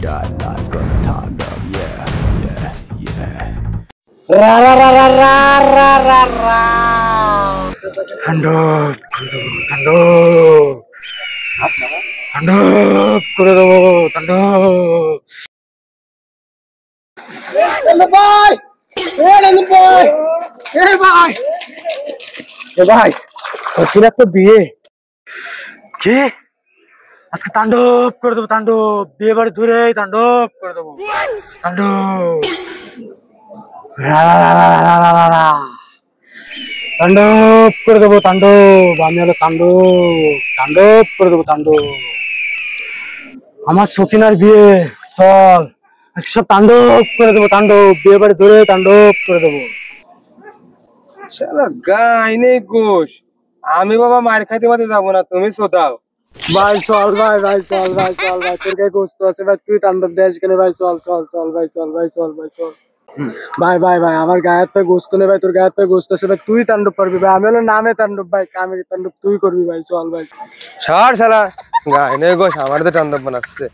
die life gonna tander, yeah. Ra ra ra ra ra ra ra ra. তাণ্ডব করে দেবো তাণ্ডব। ভাই ভাই ভাই সত্যি তো বিয়ে কি আজকে তাণ্ডব করে দেবো, তাণ্ডব বিয়ে বাড়ি ধরে তাণ্ডব করে দেবো, তাণ্ডব তাণ্ডব করে দেবো, তাণ্ডব আমি হলো তাণ্ডব করে দেবো, তাণ্ডব আমার সখিনার বিয়ে। চল আজকে সব তাণ্ডব করে দেবো, তাণ্ডব বিয়ে বাড়ি ধরে তাণ্ডব করে দেবো। শালা গাই নেই গোশ, আমি বাবা মার খাইতে মাতে যাবো না, তুমি শোধাও। ভাই চল ভাই চল ভাই তোর গায়ে গোস্ত আছে ভাই, তুই তাণ্ডব দেশ কেন ভাই, চল ভাই চল ভাই আমার গায়ের তো গোস্ত নেই ভাই, তোর গায়ের তো গোস্ত আছে ভাই, তুই তাণ্ডব করবি ভাই, আমি হলো নামে তাণ্ডব ভাই, কামে তাণ্ডব তুই করবি ভাই, চল ভাই। ছাড় শালা, গাই নেই গোশ আমার তো টান্দব বানাচ্ছে।